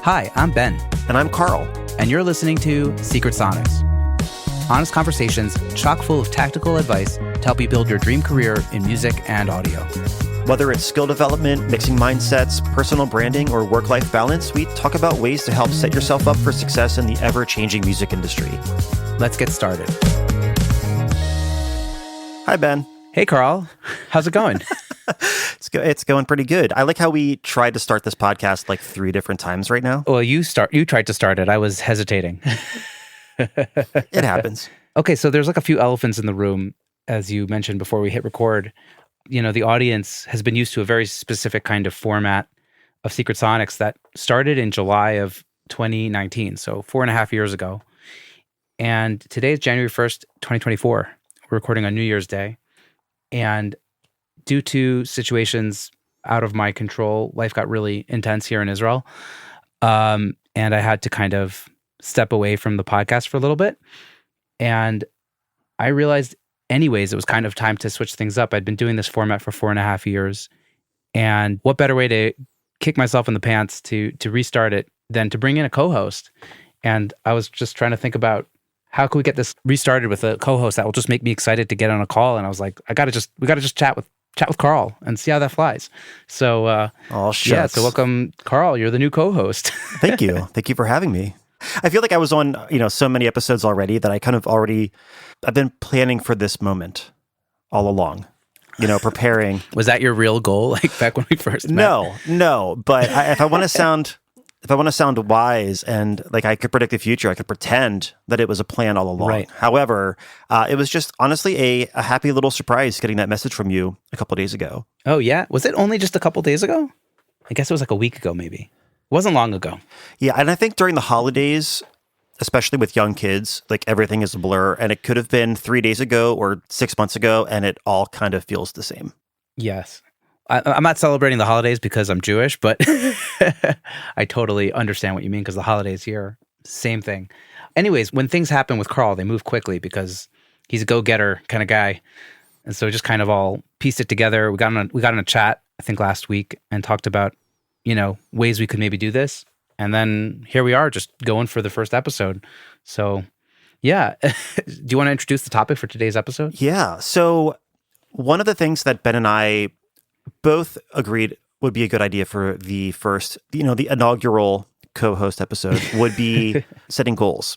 Hi, I'm Ben. And I'm Carl. And you're listening to Secret Sonics. Honest conversations chock full of tactical advice to help you build your dream career in music and audio. Whether it's skill development, mixing mindsets, personal branding, or work-life balance, we talk about ways to help set yourself up for success in the ever-changing music industry. Let's get started. Hi, Ben. Hey, Carl. How's it going? It's going pretty good. I like how we tried to start this podcast like 3 different times right now. Well, you tried to start it. I was hesitating. It happens. Okay, so there's like a few elephants in the room, as you mentioned before we hit record. You know, the audience has been used to a very specific kind of format of Secret Sonics that started in July of 2019, so 4.5 years ago. And today is January 1st, 2024. We're recording on New Year's Day. And due to situations out of my control, life got really intense here in Israel. And I had to kind of step away from the podcast for a little bit. And I realized anyways, it was kind of time to switch things up. I'd been doing this format for 4.5 years. And what better way to kick myself in the pants to restart it than to bring in a co-host? And I was just trying to think about how can we get this restarted with a co-host that will just make me excited to get on a call. And I was like, we got to just chat with Carl and see how that flies. So, shucks. So welcome, Carl. You're the new co-host. Thank you. Thank you for having me. I feel like I was on, so many episodes already that I've been planning for this moment all along, preparing. Was that your real goal, like back when we first met? No. But if I want to sound wise and like I could predict the future, I could pretend that it was a plan all along. Right. However, it was just honestly a happy little surprise getting that message from you a couple of days ago. Oh, yeah? Was it only just a couple days ago? I guess it was like a week ago, maybe. It wasn't long ago. Yeah, and I think during the holidays, especially with young kids, like everything is a blur, and it could have been 3 days ago or 6 months ago, and it all kind of feels the same. Yes. I'm not celebrating the holidays because I'm Jewish, but I totally understand what you mean because the holidays here, same thing. Anyways, when things happen with Carl, they move quickly because he's a go-getter kind of guy. And so just kind of all pieced it together. We got in a chat, I think last week, and talked about, ways we could maybe do this. And then here we are just going for the first episode. So yeah. Do you want to introduce the topic for today's episode? Yeah. So one of the things that Ben and I both agreed would be a good idea for the first, the inaugural co-host episode would be setting goals.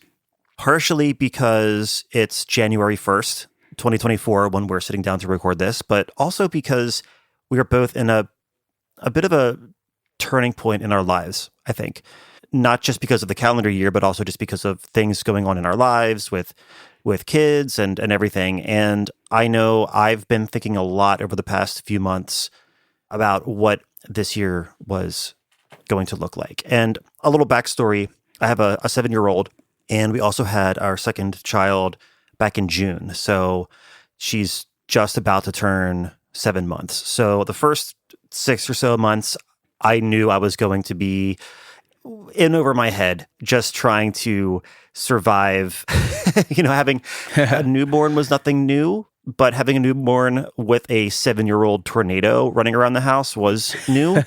Partially because it's January 1st, 2024 when we're sitting down to record this, but also because we are both in a bit of a turning point in our lives, I think. Not just because of the calendar year, but also just because of things going on in our lives with kids and everything. And I know I've been thinking a lot over the past few months about what this year was going to look like. And a little backstory, I have a 7-year-old, and we also had our second child back in June. So she's just about to turn 7 months. So the first 6 or so months, I knew I was going to be in over my head, just trying to survive. Having a newborn was nothing new, but having a newborn with a 7-year-old tornado running around the house was new.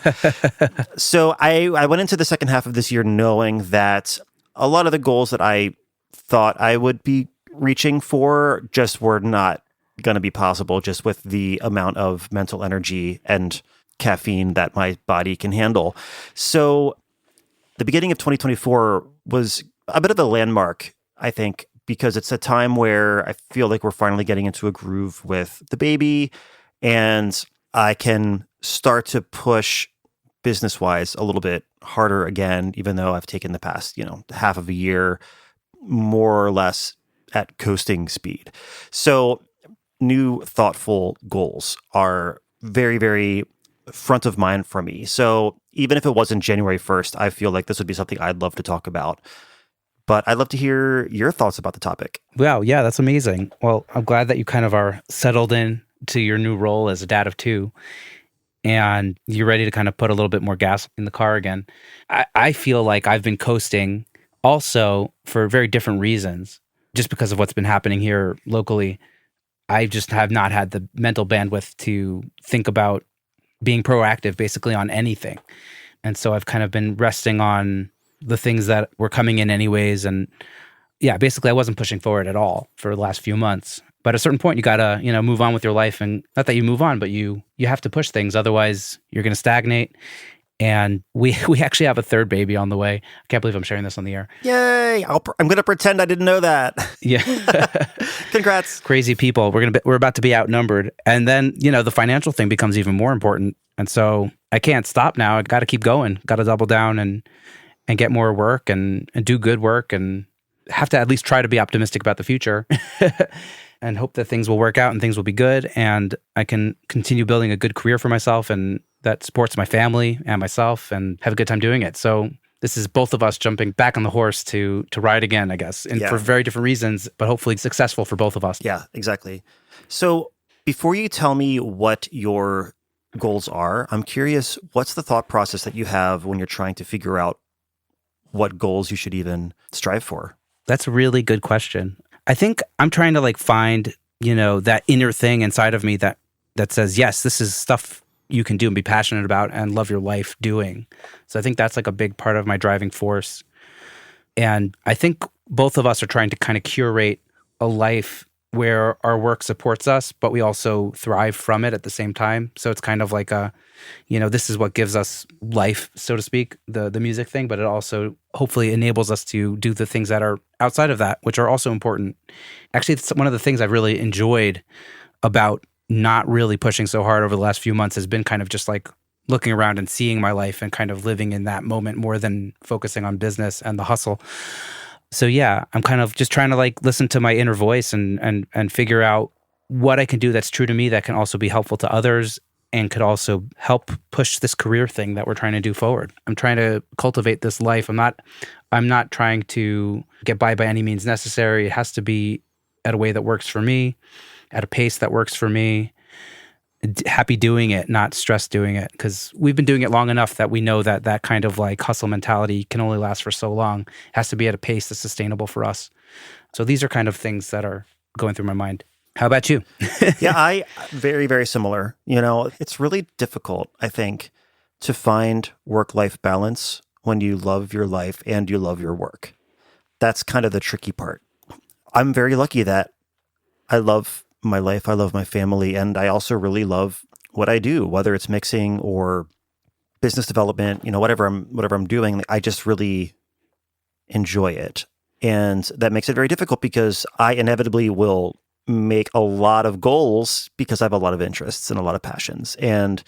So I went into the second half of this year knowing that a lot of the goals that I thought I would be reaching for just were not going to be possible, just with the amount of mental energy and caffeine that my body can handle. So the beginning of 2024 was a bit of a landmark, I think, because it's a time where I feel like we're finally getting into a groove with the baby, and I can start to push business-wise a little bit harder again, even though I've taken the past, half of a year more or less at coasting speed. So new thoughtful goals are very, very front of mind for me. So even if it wasn't January 1st, I feel like this would be something I'd love to talk about. But I'd love to hear your thoughts about the topic. Wow, yeah, that's amazing. Well, I'm glad that you kind of are settled in to your new role as a dad of 2, and you're ready to kind of put a little bit more gas in the car again. I feel like I've been coasting also for very different reasons, just because of what's been happening here locally. I just have not had the mental bandwidth to think about being proactive basically on anything. And so I've kind of been resting on the things that were coming in anyways. And yeah, basically I wasn't pushing forward at all for the last few months. But at a certain point, you gotta, move on with your life, and not that you move on, but you have to push things. Otherwise, you're gonna stagnate. And we actually have a third baby on the way. I can't believe I'm sharing this on the air. Yay! I'm going to pretend I didn't know that. Yeah. Congrats. Crazy people. We're about to be outnumbered. And then, the financial thing becomes even more important. And so I can't stop now. I got to keep going. Got to double down and get more work and do good work, and have to at least try to be optimistic about the future and hope that things will work out and things will be good. And I can continue building a good career for myself, and that supports my family and myself, and have a good time doing it. So this is both of us jumping back on the horse to ride again, I guess, and for very different reasons, but hopefully successful for both of us. Yeah, exactly. So before you tell me what your goals are, I'm curious, what's the thought process that you have when you're trying to figure out what goals you should even strive for? That's a really good question. I think I'm trying to find, that inner thing inside of me that says, yes, this is stuff you can do and be passionate about and love your life doing. So I think that's a big part of my driving force. And I think both of us are trying to kind of curate a life where our work supports us, but we also thrive from it at the same time. So it's kind of like this is what gives us life, so to speak, the music thing, but it also hopefully enables us to do the things that are outside of that, which are also important. Actually, it's one of the things I've really enjoyed about not really pushing so hard over the last few months has been kind of just looking around and seeing my life and kind of living in that moment more than focusing on business and the hustle. So yeah, I'm kind of just trying to listen to my inner voice and figure out what I can do that's true to me that can also be helpful to others and could also help push this career thing that we're trying to do forward. I'm trying to cultivate this life. I'm not trying to get by any means necessary. It has to be at a way that works for me, at a pace that works for me, happy doing it, not stressed doing it. Because we've been doing it long enough that we know that kind of hustle mentality can only last for so long. It has to be at a pace that's sustainable for us. So these are kind of things that are going through my mind. How about you? Yeah, very, very similar. It's really difficult, I think, to find work-life balance when you love your life and you love your work. That's kind of the tricky part. I'm very lucky that I love my life, I love my family, and I also really love what I do, whether it's mixing or business development, whatever I'm doing. I just really enjoy it. And that makes it very difficult because I inevitably will make a lot of goals because I have a lot of interests and a lot of passions. And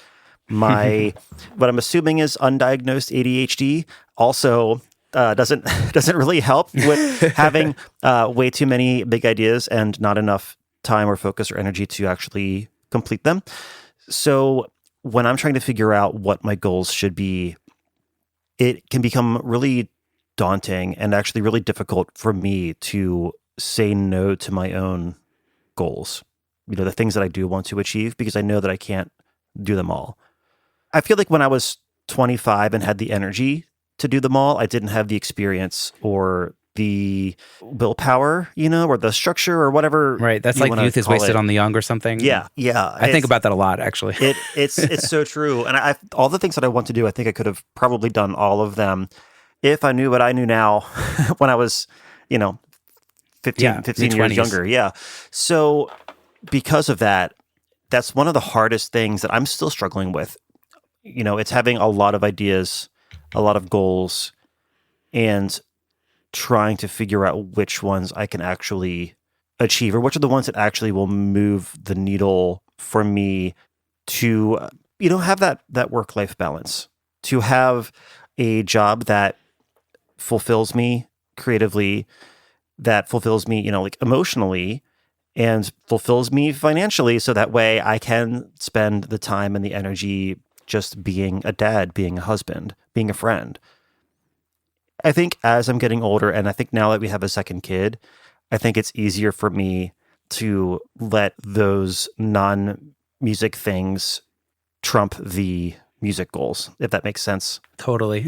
my what I'm assuming is undiagnosed ADHD also doesn't really help with having way too many big ideas and not enough time or focus or energy to actually complete them. So when I'm trying to figure out what my goals should be, it can become really daunting and actually really difficult for me to say no to my own goals, the things that I do want to achieve, because I know that I can't do them all. I feel like when I was 25 and had the energy to do them all, I didn't have the experience or the willpower, or the structure or whatever. Right. That's youth is wasted on the young or something. Yeah. I think about that a lot, actually. It's so true. And all the things that I want to do, I think I could have probably done all of them if I knew what I knew now when I was, 15 years younger. Yeah. So because of that, that's one of the hardest things that I'm still struggling with. It's having a lot of ideas, a lot of goals, and trying to figure out which ones I can actually achieve, or which are the ones that actually will move the needle for me to, have that work-life balance, to have a job that fulfills me creatively, that fulfills me, emotionally, and fulfills me financially, so that way I can spend the time and the energy just being a dad, being a husband, being a friend. I think as I'm getting older, and I think now that we have a second kid, I think it's easier for me to let those non-music things trump the music goals, if that makes sense. Totally.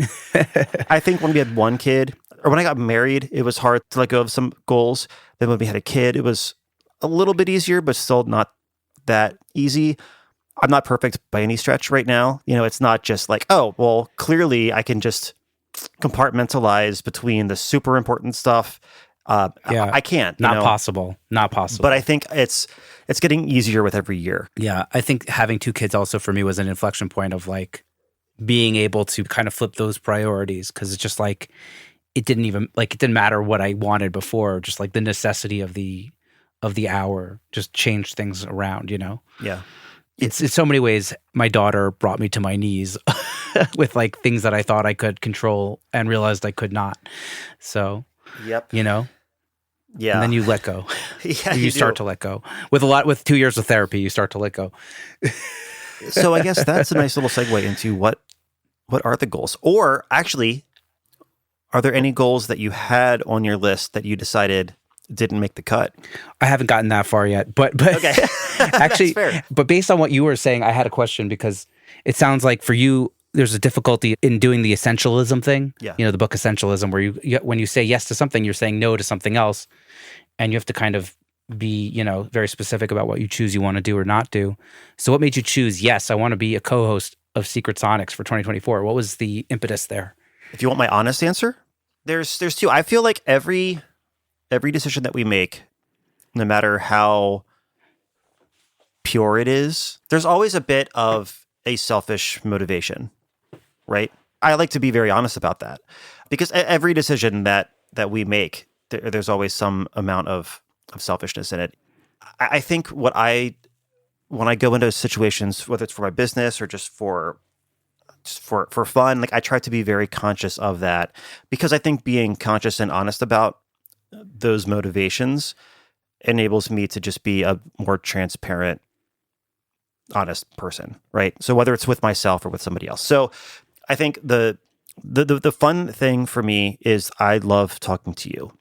I think when we had one kid, or when I got married, it was hard to let go of some goals. Then when we had a kid, it was a little bit easier, but still not that easy. I'm not perfect by any stretch right now. It's not just like, oh, well, clearly I can just compartmentalize between the super important stuff. Yeah. I can't, Not possible. Not possible. But I think it's getting easier with every year. Yeah. I think having two kids also for me was an inflection point of like being able to kind of flip those priorities, because it's just like it didn't matter what I wanted before, just like the necessity of the hour just changed things around, you know? Yeah. It's in so many ways my daughter brought me to my knees with like things that I thought I could control and realized I could not. So, Yep. you know, Yeah. and then you let go. Yeah, you start to let go. With 2 years of therapy, you start to let go. So I guess that's a nice little segue into what are the goals? Or actually, are there any goals that you had on your list that you decided didn't make the cut? I haven't gotten that far yet, but Okay. actually, That's fair. but based on what you were saying, I had a question, because it sounds like for you, there's a difficulty in doing the essentialism thing. Yeah. You know, the book Essentialism, where when you say yes to something, you're saying no to something else, and you have to kind of be, you know, very specific about what you choose you want to do or not do. So what made you choose, yes, I want to be a co-host of Secret Sonics for 2024? What was the impetus there? If you want my honest answer, there's two. I feel like every decision that we make, no matter how pure it is, there's always a bit of a selfish motivation, right? I like to be very honest about that, because every decision that we make, there's always some amount of selfishness in it. I think when I go into situations, whether it's for my business or just for fun, like I try to be very conscious of that, because I think being conscious and honest about those motivations enables me to just be a more transparent, honest person, right? So whether it's with myself or with somebody else. So I think the fun thing for me is I love talking to you.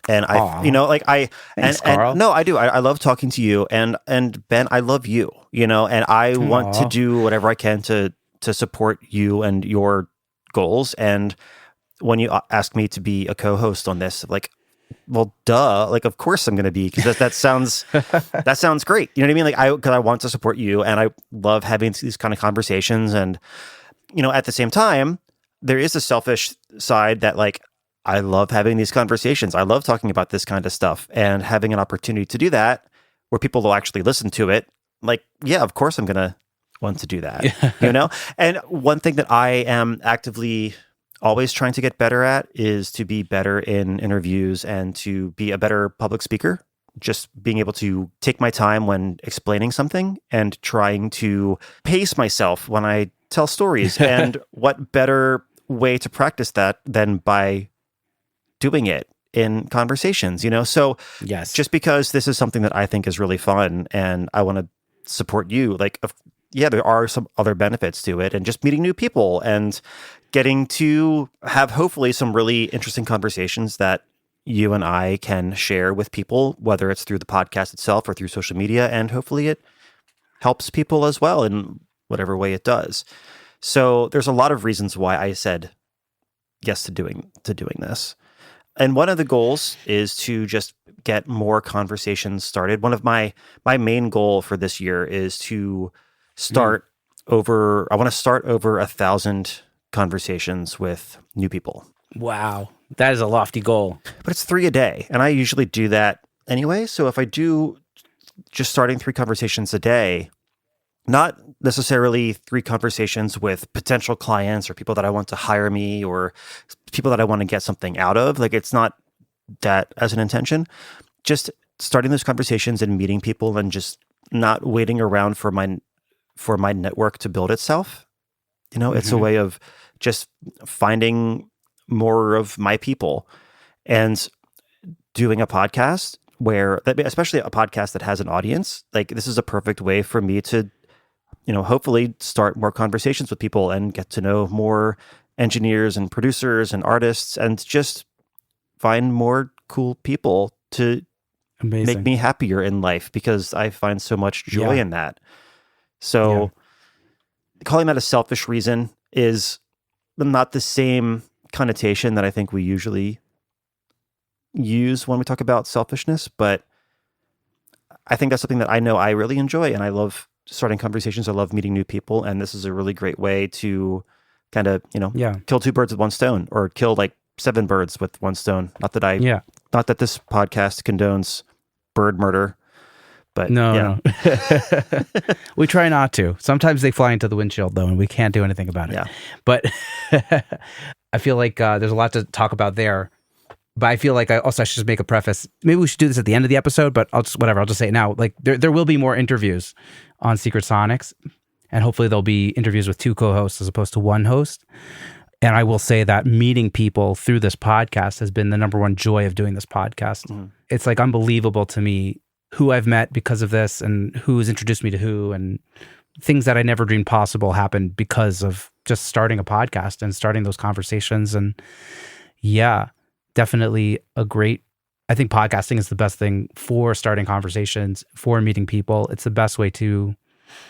And Aw. Thanks, Carl. no, I do. I love talking to you, and Ben, I love you, and I want to Aw. do whatever I can to support you and your goals. And when you ask me to be a co-host on this, like, well, duh, like, of course I'm going to be, because that sounds great. You know what I mean? Like, because I want to support you, and I love having these kind of conversations. And at the same time, there is a selfish side that, like, I love having these conversations. I love talking about this kind of stuff, and having an opportunity to do that where people will actually listen to it. Like, yeah, of course I'm going to want to do that, And one thing that I am actively always trying to get better at is to be better in interviews and to be a better public speaker. Just being able to take my time when explaining something and trying to pace myself when I tell stories. And what better way to practice that than by doing it in conversations, So Yes. just because this is something that I think is really fun and I want to support you, like, yeah, there are some other benefits to it, and just meeting new people and getting to have hopefully some really interesting conversations that you and I can share with people, whether it's through the podcast itself or through social media, and hopefully it helps people as well in whatever way it does. So there's a lot of reasons why I said yes to doing this. And one of the goals is to just get more conversations started. One of my main goal for this year is to start over. I want to start over 1,000 conversations with new people. Wow. That is a lofty goal. But it's 3 a day, and I usually do that anyway. So if I do just starting 3 conversations a day, not necessarily 3 conversations with potential clients or people that I want to hire me or people that I want to get something out of. Like, it's not that as an intention. Just starting those conversations and meeting people, and just not waiting around for my network to build itself. It's a way of just finding more of my people, and doing a podcast especially a podcast that has an audience. Like, this is a perfect way for me to hopefully start more conversations with people and get to know more engineers and producers and artists, and just find more cool people to Amazing. make me happier in life, because I find so much joy in that. So calling that a selfish reason is not the same connotation that I think we usually use when we talk about selfishness, but I think that's something that I know I really enjoy, and I love starting conversations. I love meeting new people, and this is a really great way to kind of, Yeah. kill two birds with one stone, or kill like seven birds with one stone. Yeah. Not that this podcast condones bird murder, but No, no. We try not to. Sometimes they fly into the windshield, though, and we can't do anything about it. Yeah. But I feel like there's a lot to talk about there. But I feel like I should just make a preface. Maybe we should do this at the end of the episode, but I'll just say it now. Like there will be more interviews on Secret Sonics, and hopefully there'll be interviews with two co-hosts as opposed to one host. And I will say that meeting people through this podcast has been the number one joy of doing this podcast. Mhm. It's like unbelievable to me who I've met because of this and who's introduced me to who, and things that I never dreamed possible happened because of just starting a podcast and starting those conversations. And yeah, definitely I think podcasting is the best thing for starting conversations, for meeting people. It's the best way to,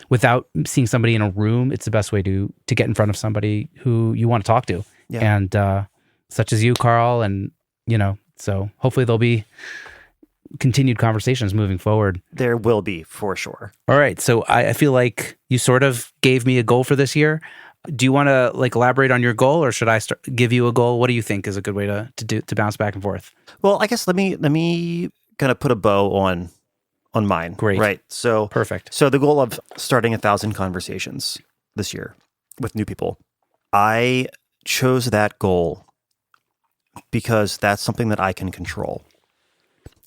without seeing somebody in a room, it's the best way to get in front of somebody who you want to talk to. Yeah. And such as you, Carl, and so hopefully there'll be continued conversations moving forward. There will be, for sure. All right. So I feel like you sort of gave me a goal for this year. Do you want to elaborate on your goal, or should I give you a goal? What do you think is a good way to bounce back and forth? Well, I guess let me kind of put a bow on mine. Great. Right. So Perfect. So the goal of starting 1,000 conversations this year with new people, I chose that goal because that's something that I can control.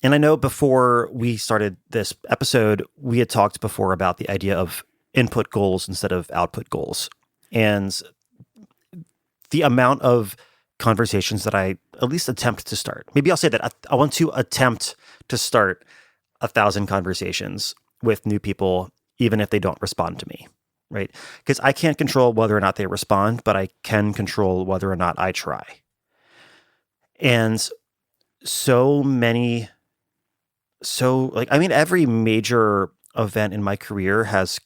And I know before we started this episode, we had talked before about the idea of input goals instead of output goals. And the amount of conversations that I at least attempt to start, maybe I'll say that I want to attempt to start 1,000 conversations with new people, even if they don't respond to me, right? Because I can't control whether or not they respond, but I can control whether or not I try. And every major event in my career has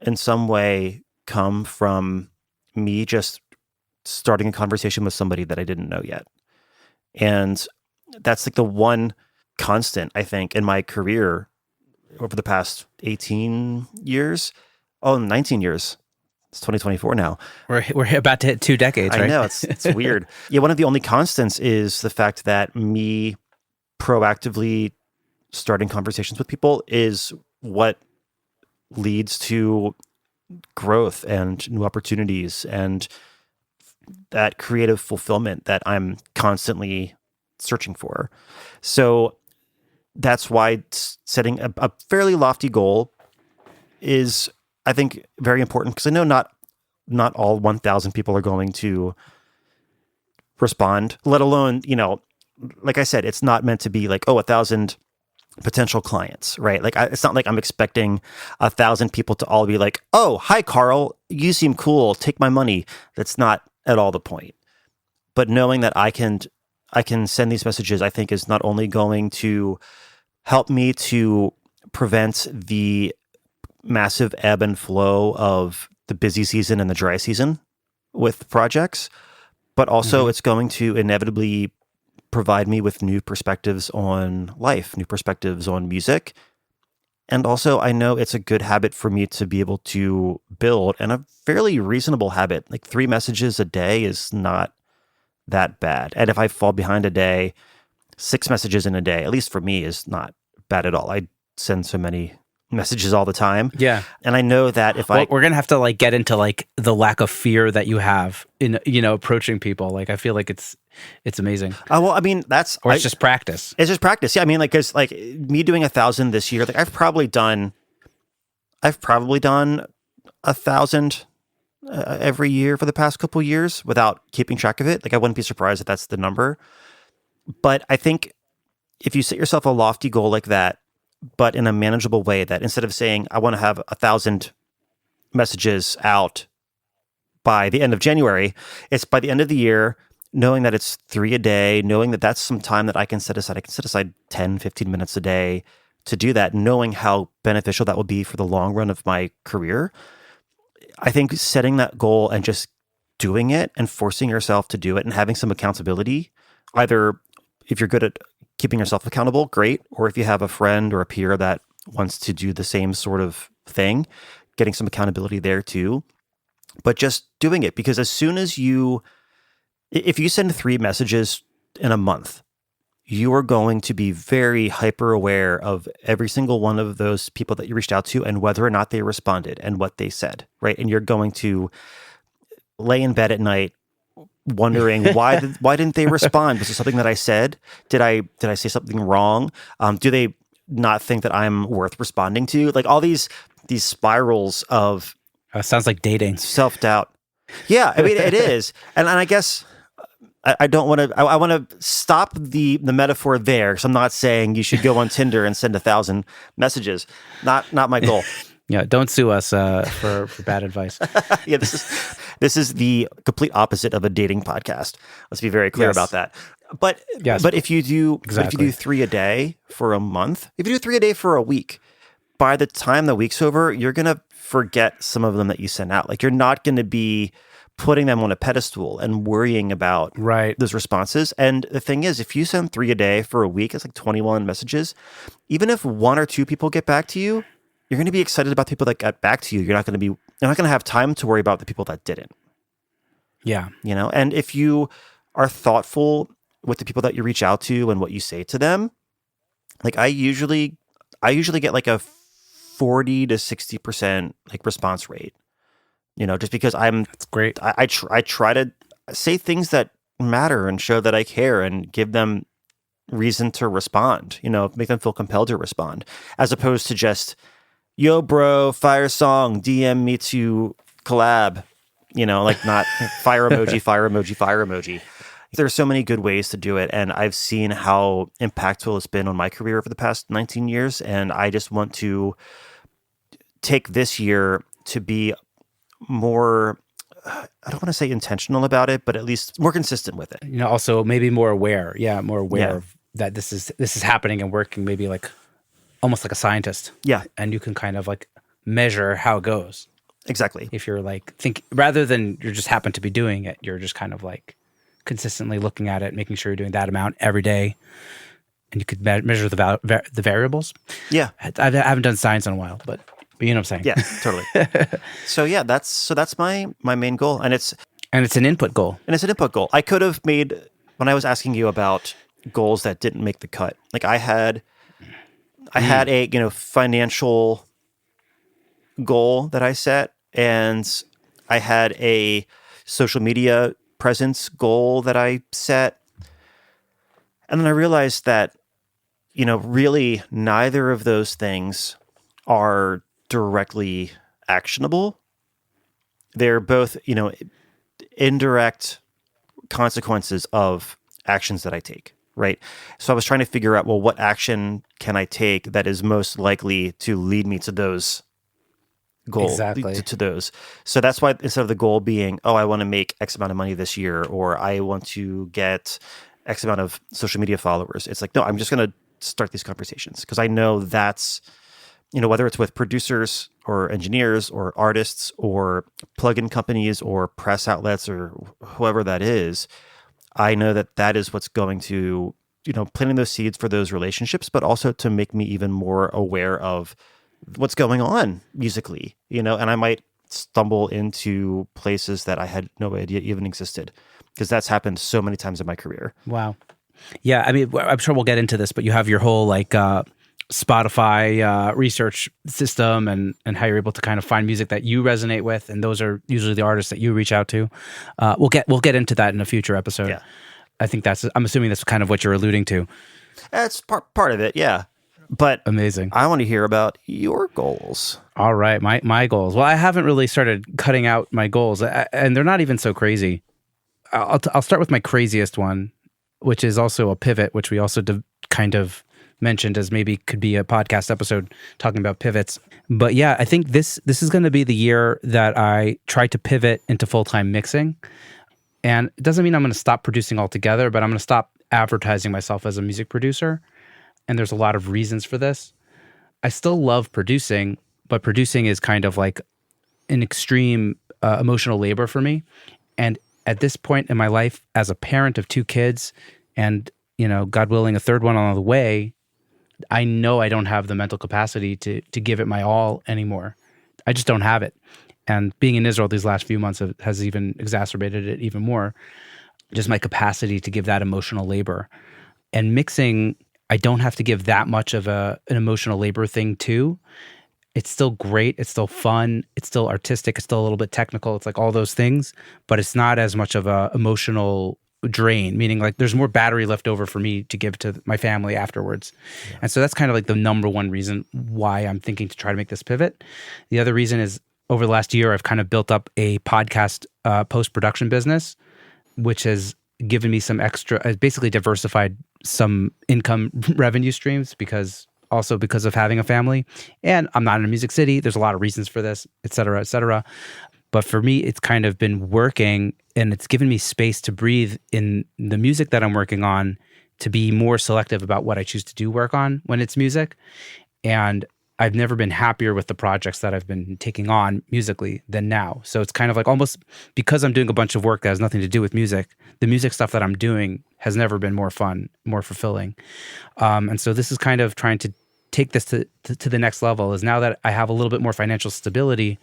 in some way come from me just starting a conversation with somebody that I didn't know yet. And that's like the one constant, I think, in my career over the past 18 years. Oh, 19 years. It's 2024 now. We're about to hit 2 decades, right? I know, it's weird. Yeah, one of the only constants is the fact that me proactively starting conversations with people is what leads to growth and new opportunities and that creative fulfillment that I'm constantly searching for. So that's why setting a fairly lofty goal is, I think, very important, because I know not all 1,000 people are going to respond, let alone, like I said, it's not meant to be like, 1,000 potential clients, right? Like, it's not like I'm expecting 1,000 people to all be like, "Oh, hi, Carl, you seem cool, take my money." That's not at all the point. But knowing that I can send these messages, I think, is not only going to help me to prevent the massive ebb and flow of the busy season and the dry season with projects, but also it's going to inevitably provide me with new perspectives on life, new perspectives on music. And also, I know it's a good habit for me to be able to build, and a fairly reasonable habit. Like 3 messages a day is not that bad. And if I fall behind a day, 6 messages in a day, at least for me, is not bad at all. I send so many messages all the time. Yeah. And I know that if we're going to have to get into the lack of fear that you have in, approaching people. I feel like it's amazing. Well, I mean, it's just practice. It's just practice. Yeah. I mean, cause me doing 1,000 this year, I've probably done 1,000 every year for the past couple of years without keeping track of it. I wouldn't be surprised if that's the number. But I think if you set yourself a lofty goal like that, but in a manageable way, that instead of saying, I want to have 1,000 messages out by the end of January, it's by the end of the year, knowing that it's 3 a day, knowing that that's some time that I can set aside. I can set aside 10, 15 minutes a day to do that, knowing how beneficial that will be for the long run of my career. I think setting that goal and just doing it and forcing yourself to do it and having some accountability, either if you're good at keeping yourself accountable, great. Or if you have a friend or a peer that wants to do the same sort of thing, getting some accountability there too. but just doing it, because as soon as if you send 3 messages in a month, you are going to be very hyper aware of every single one of those people that you reached out to and whether or not they responded and what they said, right? And you're going to lay in bed at night wondering why didn't they respond? Was it something that I said? Did I say something wrong? Do they not think that I'm worth responding to? Like all these spirals of sounds like dating. self-doubt. Yeah, I mean it is, and I guess I don't want to. I want to stop the metaphor there, because I'm not saying you should go on Tinder and send 1,000 messages. Not my goal. Yeah, don't sue us for bad advice. Yeah, this is the complete opposite of a dating podcast. Let's be very clear about that. But yes, but if you do 3 a day for a month, if you do 3 a day for a week, by the time the week's over, you're gonna forget some of them that you sent out. Like you're not going to be putting them on a pedestal and worrying about those responses. And the thing is, if you send 3 a day for a week, it's like 21 messages. Even if 1 or 2 people get back to you, you're going to be excited about the people that got back to you. You're not going to have time to worry about the people that didn't. Yeah. And if you are thoughtful with the people that you reach out to and what you say to them, like I usually get like a 40 to 60% like response rate. Just because that's great. I try to say things that matter and show that I care and give them reason to respond, make them feel compelled to respond, as opposed to just, yo, bro, fire song, DM me to collab, like not fire emoji, fire emoji, fire emoji. There's so many good ways to do it. And I've seen how impactful it's been on my career over the past 19 years. And I just want to take this year to be more, I don't want to say intentional about it, but at least more consistent with it. Also maybe more aware. Yeah, more aware of that this is happening and working, maybe like almost like a scientist. Yeah. And you can kind of like measure how it goes. Exactly. If you're like rather than you just happen to be doing it, you're just kind of like consistently looking at it, making sure you're doing that amount every day. And you could measure the variables. Yeah. I haven't done science in a while, but you know what I'm saying? Yeah, totally. So that's my main goal, and it's an input goal. And it's an input goal. I could have made, when I was asking you about goals that didn't make the cut, like I had a financial goal that I set, and I had a social media presence goal that I set, and then I realized that really neither of those things are directly actionable. They're both, indirect consequences of actions that I take, right? So I was trying to figure out, well, what action can I take that is most likely to lead me to those goals, exactly. to those. So that's why instead of the goal being, oh, I want to make X amount of money this year, or I want to get X amount of social media followers, it's like, no, I'm just going to start these conversations, because I know that's, whether it's with producers or engineers or artists or plugin companies or press outlets or whoever that is, I know that is what's going to, planting those seeds for those relationships, but also to make me even more aware of what's going on musically, and I might stumble into places that I had no idea even existed, because that's happened so many times in my career. Wow. Yeah. I mean, I'm sure we'll get into this, but you have your whole Spotify research system and how you're able to kind of find music that you resonate with, and those are usually the artists that you reach out to. We'll get into that in a future episode. Yeah. I think I'm assuming that's kind of what you're alluding to. That's part of it, yeah. But amazing. I want to hear about your goals. All right, my goals. Well, I haven't really started cutting out my goals, and they're not even so crazy. I'll start with my craziest one, which is also a pivot, which we also kind of mentioned as maybe could be a podcast episode talking about pivots. But yeah, I think this is going to be the year that I try to pivot into full-time mixing. And it doesn't mean I'm going to stop producing altogether, but I'm going to stop advertising myself as a music producer. And there's a lot of reasons for this. I still love producing, but producing is kind of like an extreme emotional labor for me. And at this point in my life, as a parent of 2 kids and, God willing, a third one on the way, I know I don't have the mental capacity to give it my all anymore. I just don't have it. And being in Israel these last few months has even exacerbated it even more. Just my capacity to give that emotional labor. And mixing, I don't have to give that much of an emotional labor thing too. It's still great. It's still fun. It's still artistic. It's still a little bit technical. It's like all those things, but it's not as much of a emotional drain, meaning like there's more battery left over for me to give to my family afterwards. Yeah. And so that's kind of like the number one reason why I'm thinking to try to make this pivot. The other reason is over the last year, I've kind of built up a podcast post-production business, which has given me some extra, basically diversified some income revenue streams because of having a family. And I'm not in a music city. There's a lot of reasons for this, et cetera, et cetera. But for me, it's kind of been working, and it's given me space to breathe in the music that I'm working on, to be more selective about what I choose to do work on when it's music. And I've never been happier with the projects that I've been taking on musically than now. So it's kind of like almost because I'm doing a bunch of work that has nothing to do with music, the music stuff that I'm doing has never been more fun, more fulfilling. And so this is kind of trying to take this to the next level, is now that I have a little bit more financial stability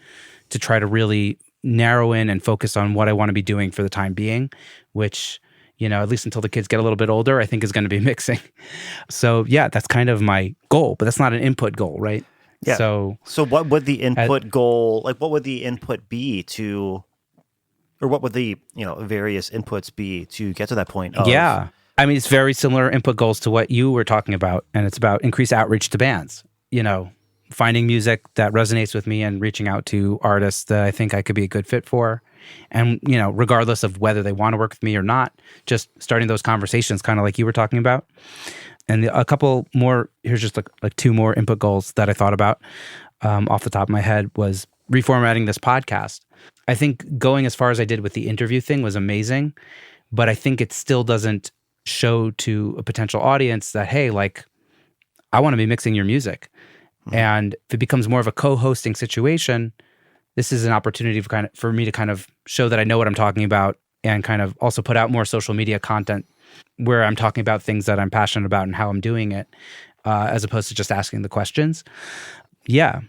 to try to really narrow in and focus on what I want to be doing for the time being, which, at least until the kids get a little bit older, I think is going to be mixing. So yeah, that's kind of my goal, but that's not an input goal, right? Yeah. So what would the input goal, like what would the input be to, or what would the, various inputs be to get to that point of? Yeah. I mean, it's very similar input goals to what you were talking about, and it's about increased outreach to bands, finding music that resonates with me and reaching out to artists that I think I could be a good fit for. And, regardless of whether they want to work with me or not, just starting those conversations, kind of like you were talking about. And a couple more, here's just like two more input goals that I thought about off the top of my head was reformatting this podcast. I think going as far as I did with the interview thing was amazing, but I think it still doesn't show to a potential audience that, hey, like, I want to be mixing your music. Mm-hmm. And if it becomes more of a co-hosting situation, this is an opportunity for me to kind of show that I know what I'm talking about, and kind of also put out more social media content where I'm talking about things that I'm passionate about and how I'm doing it, as opposed to just asking the questions. Yeah.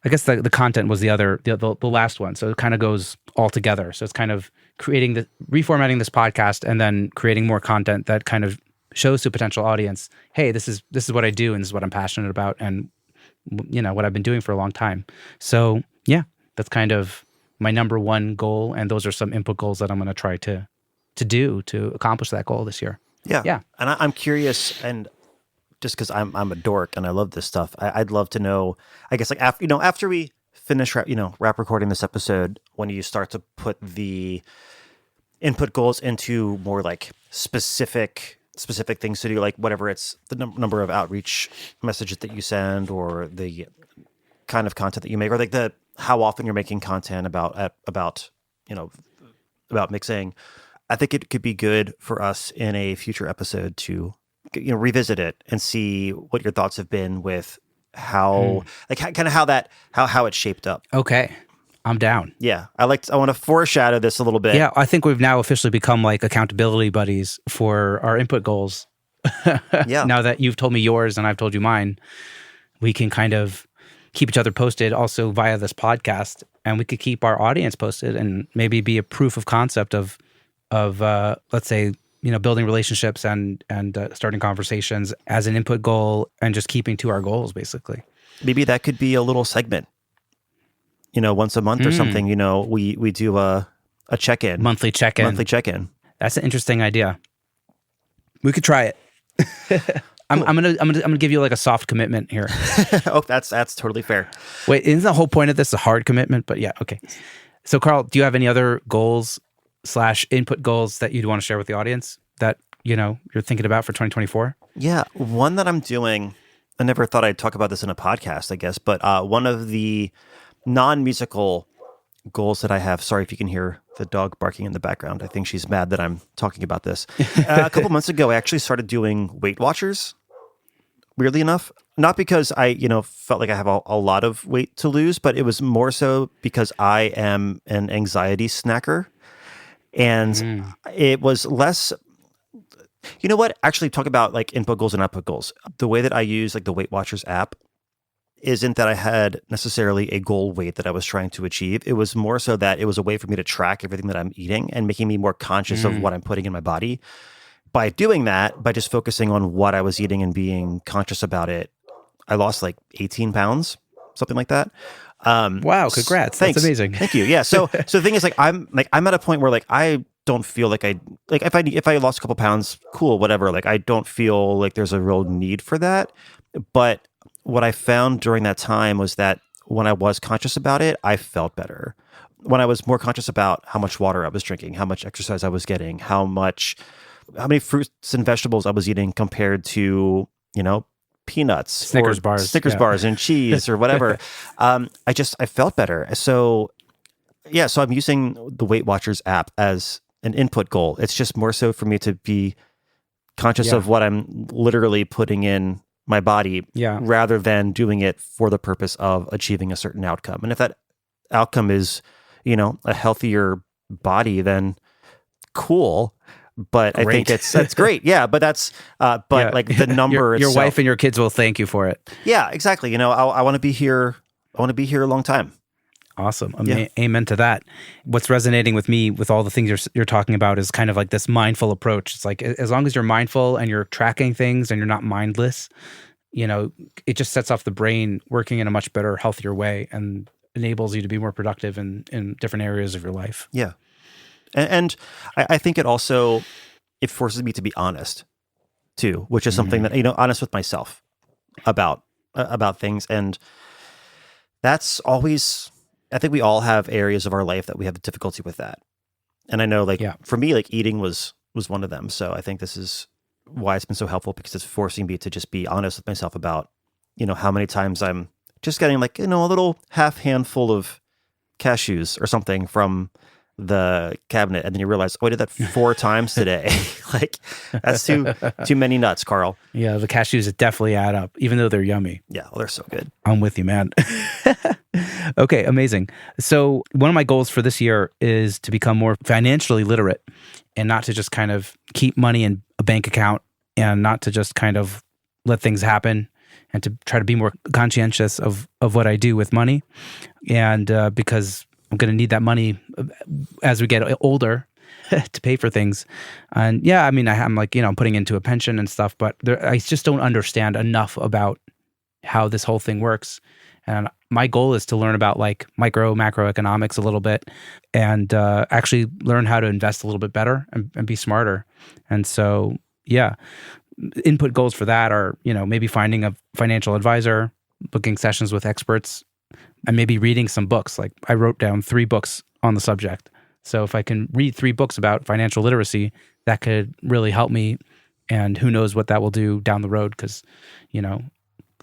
I guess the content was the last one. So it kind of goes all together. So it's kind of reformatting this podcast and then creating more content that kind of shows to a potential audience, hey, this is what I do and this is what I'm passionate about and what I've been doing for a long time. So yeah, that's kind of my number one goal. And those are some input goals that I'm going to try to do to accomplish that goal this year. Yeah. Yeah. And I'm curious, and just because I'm a dork and I love this stuff, I'd love to know, I guess, like after we finish wrap recording this episode, when you start to put the input goals into more like specific things to do, like whatever it's the number of outreach messages that you send, or the kind of content that you make, or like how often you're making content about mixing. I think it could be good for us in a future episode to revisit it and see what your thoughts have been with how how it shaped up. Okay. I'm down. Yeah. I want to foreshadow this a little bit. Yeah. I think we've now officially become like accountability buddies for our input goals. Yeah. Now that you've told me yours and I've told you mine, we can kind of keep each other posted also via this podcast, and we could keep our audience posted and maybe be a proof of concept of let's say, building relationships and starting conversations as an input goal, and just keeping to our goals, basically. Maybe that could be a little segment, once a month or something, we do a check-in. Monthly check-in. That's an interesting idea. We could try it. I'm gonna give you like a soft commitment here. Oh, that's totally fair. Wait, isn't the whole point of this a hard commitment? But yeah, okay. So Carl, do you have any other goals / input goals that you'd want to share with the audience that, you're thinking about for 2024? Yeah. One that I'm doing, I never thought I'd talk about this in a podcast, I guess, but one of the non-musical goals that I have, sorry if you can hear the dog barking in the background. I think she's mad that I'm talking about this. A couple months ago, I actually started doing Weight Watchers, weirdly enough. Not because I, felt like I have a lot of weight to lose, but it was more so because I am an anxiety snacker. And it was less, actually talk about like input goals and output goals. The way that I use like the Weight Watchers app, isn't that I had necessarily a goal weight that I was trying to achieve. It was more so that it was a way for me to track everything that I'm eating and making me more conscious of what I'm putting in my body. By doing that, by just focusing on what I was eating and being conscious about it, I lost like 18 pounds, something like that. Wow, congrats. That's Thanks. amazing. Thank you. Yeah. So the thing is, like, I'm at a point where like I don't feel like if I lost a couple pounds, cool, whatever. Like I don't feel like there's a real need for that. But what I found during that time was that when I was conscious about it, I felt better. When I was more conscious about how much water I was drinking, how much exercise I was getting, how many fruits and vegetables I was eating compared to, peanuts, Snickers or bars. Snickers Yeah. bars and cheese or whatever. I felt better. So yeah, so I'm using the Weight Watchers app as an input goal. It's just more so for me to be conscious Yeah. of what I'm literally putting in my body, Yeah. rather than doing it for the purpose of achieving a certain outcome. And if that outcome is, a healthier body, then cool. But I think Great. that's great. Yeah, but Yeah. like the number your itself. wife and your kids will thank you for it. Yeah, exactly. I want to be here. I want to be here a long time. Awesome. Yeah. Amen to that. What's resonating with me with all the things you're talking about is kind of like this mindful approach. It's like as long as you're mindful and you're tracking things and you're not mindless, it just sets off the brain working in a much better, healthier way and enables you to be more productive in different areas of your life. Yeah. And I think it forces me to be honest too, which is something that, honest with myself about things. And that's always, I think we all have areas of our life that we have difficulty with that. And I know for me, like eating was one of them. So I think this is why it's been so helpful, because it's forcing me to just be honest with myself about, how many times I'm just getting like, a little half handful of cashews or something from the cabinet. And then you realize, oh, I did that 4 times today. Like that's too many nuts, Carl. Yeah, the cashews definitely add up, even though they're yummy. Yeah, well, they're so good. I'm with you, man. Okay, amazing. So one of my goals for this year is to become more financially literate and not to just kind of keep money in a bank account and not to just kind of let things happen and to try to be more conscientious of what I do with money. And because I'm going to need that money as we get older to pay for things. And yeah, I mean, I'm like, I'm putting into a pension and stuff, but I just don't understand enough about how this whole thing works. And my goal is to learn about like macroeconomics a little bit and actually learn how to invest a little bit better and be smarter. And so, yeah, input goals for that are, maybe finding a financial advisor, booking sessions with experts, and maybe reading some books. Like I wrote down 3 books on the subject. So if I can read 3 books about financial literacy, that could really help me. And who knows what that will do down the road, because,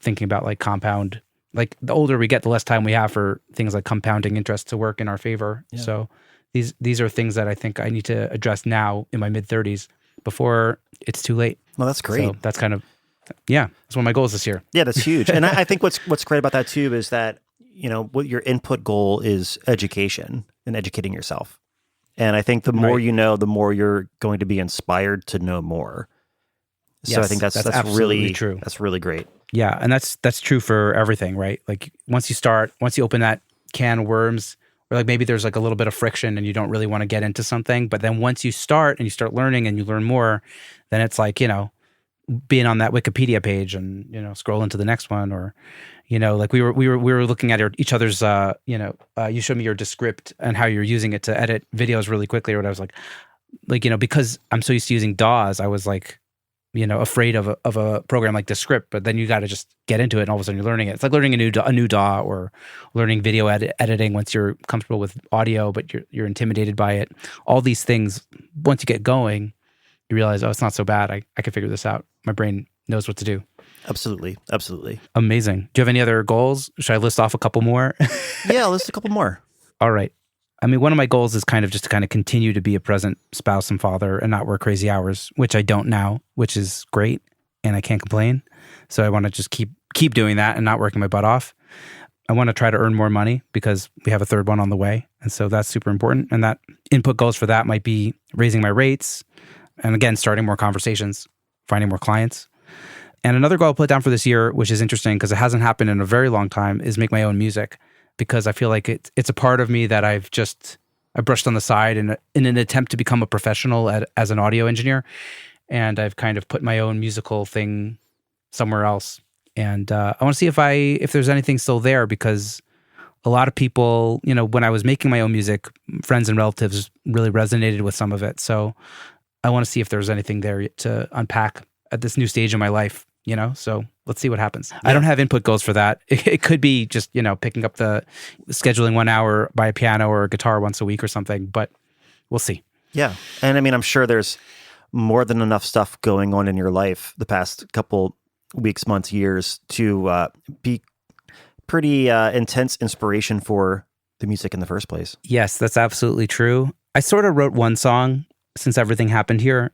thinking about like compound, like the older we get, the less time we have for things like compounding interest to work in our favor. Yeah. So these are things that I think I need to address now in my mid-30s before it's too late. Well, that's great. So that's kind of, that's one of my goals this year. Yeah, that's huge. And I think what's great about that too is that, what your input goal is education and educating yourself. And I think the more you know, the more you're going to be inspired to know more. So Yes, I think that's absolutely really true. That's really great. Yeah, and that's true for everything, right? Like once you open that can of worms, or like maybe there's like a little bit of friction and you don't really want to get into something, but then once you start and you start learning and you learn more, then it's like, being on that Wikipedia page and, scroll into the next one, or, like we were looking at each other's, you showed me your Descript and how you're using it to edit videos really quickly, or what I was like, because I'm so used to using DAWs, I was like, afraid of a program like Descript, but then you got to just get into it and all of a sudden you're learning it. It's like learning a new DAW or learning video editing once you're comfortable with audio, but you're intimidated by it. All these things, once you get going, you realize, oh, it's not so bad. I can figure this out. My brain knows what to do. Absolutely. Absolutely. Amazing. Do you have any other goals? Should I list off a couple more? Yeah, list a couple more. All right. I mean, one of my goals is kind of just to kind of continue to be a present spouse and father and not work crazy hours, which I don't now, which is great. And I can't complain. So I want to just keep doing that and not working my butt off. I want to try to earn more money because we have a third one on the way. And so that's super important. And that input goals for that might be raising my rates. And again, starting more conversations, finding more clients. And another goal I put down for this year, which is interesting because it hasn't happened in a very long time, is make my own music, because I feel like it's a part of me that I brushed on the side in an attempt to become a professional as an audio engineer. And I've kind of put my own musical thing somewhere else. And I want to see if there's anything still there, because a lot of people, when I was making my own music, friends and relatives really resonated with some of it. So I want to see if there's anything there to unpack at this new stage in my life, so let's see what happens. Yeah. I don't have input goals for that. It could be just, picking up scheduling 1 hour by a piano or a guitar once a week or something, but we'll see. Yeah. And I mean, I'm sure there's more than enough stuff going on in your life the past couple weeks, months, years to be pretty intense inspiration for the music in the first place. Yes, that's absolutely true. I sort of wrote one song since everything happened here.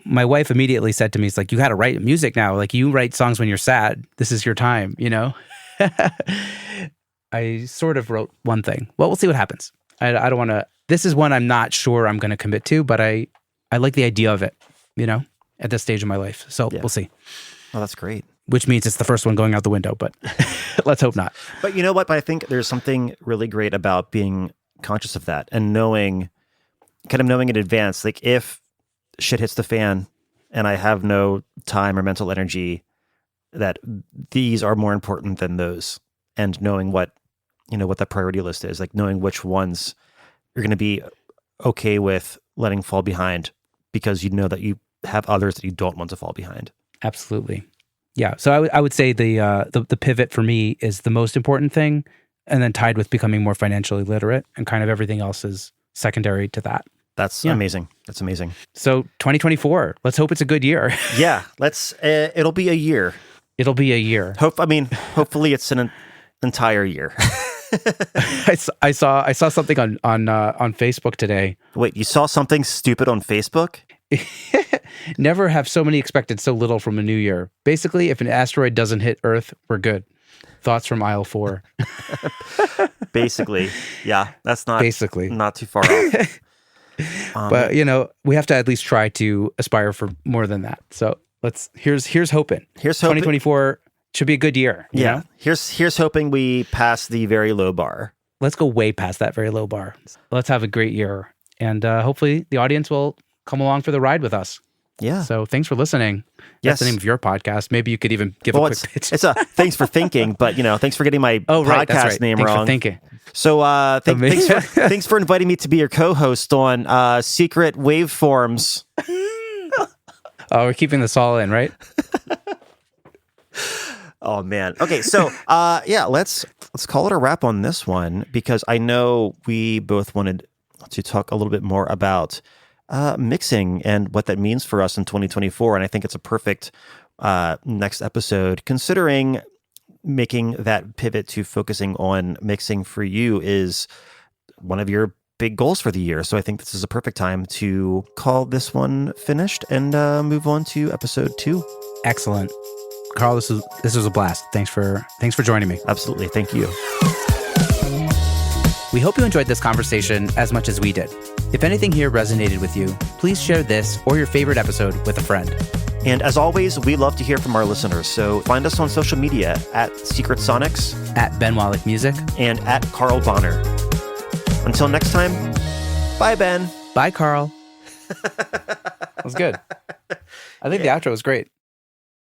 My wife immediately said to me, "It's like, you got to write music now. Like, you write songs when you're sad. This is your time, I sort of wrote one thing. Well, we'll see what happens. I don't want to. This is one I'm not sure I'm going to commit to, but I like the idea of it, at this stage of my life. So We'll see. Oh, that's great. Which means it's the first one going out the window, but let's hope not. But you know what? But I think there's something really great about being conscious of that and knowing in advance, like, if shit hits the fan and I have no time or mental energy, that these are more important than those, and knowing what the priority list is, like knowing which ones you're going to be okay with letting fall behind, because you know that you have others that you don't want to fall behind. Absolutely. Yeah. So I would say the pivot for me is the most important thing, and then tied with becoming more financially literate, and kind of everything else is secondary to that. That's amazing. That's amazing. So 2024, let's hope it's a good year. Yeah. It'll be a year. It'll be a year. Hopefully it's an entire year. I saw something on Facebook today. Wait, you saw something stupid on Facebook? Never have so many expected so little from a new year. Basically, if an asteroid doesn't hit Earth, we're good. Thoughts from aisle 4. Basically, yeah, that's not too far off. But we have to at least try to aspire for more than that. So here's hoping. Here's hoping 2024 should be a good year. You know? Here's hoping we pass the very low bar. Let's go way past that very low bar. Let's have a great year, and hopefully the audience will come along for the ride with us. Yeah. So thanks for listening. Yes. That's the name of your podcast. Maybe you could even give a quick pitch. It's a thanks for thinking, but thanks for getting my podcast name thanks wrong. For thinking. So thanks for inviting me to be your co-host on Secret Waveforms. Oh, we're keeping this all in, right? Oh man. Okay, so let's call it a wrap on this one, because I know we both wanted to talk a little bit more about mixing and what that means for us in 2024, and I think it's a perfect next episode, considering making that pivot to focusing on mixing for you is one of your big goals for the year. So I think this is a perfect time to call this one finished and move on to episode 2. Excellent. Carl, this was a blast. Thanks for joining me. Absolutely. Thank you. We hope you enjoyed this conversation as much as we did. If anything here resonated with you, please share this or your favorite episode with a friend. And as always, we love to hear from our listeners. So find us on social media at Secret Sonics, at Ben Wallach Music, and at Carl Bonner. Until next time, bye, Ben. Bye, Carl. That was good. I think the outro was great.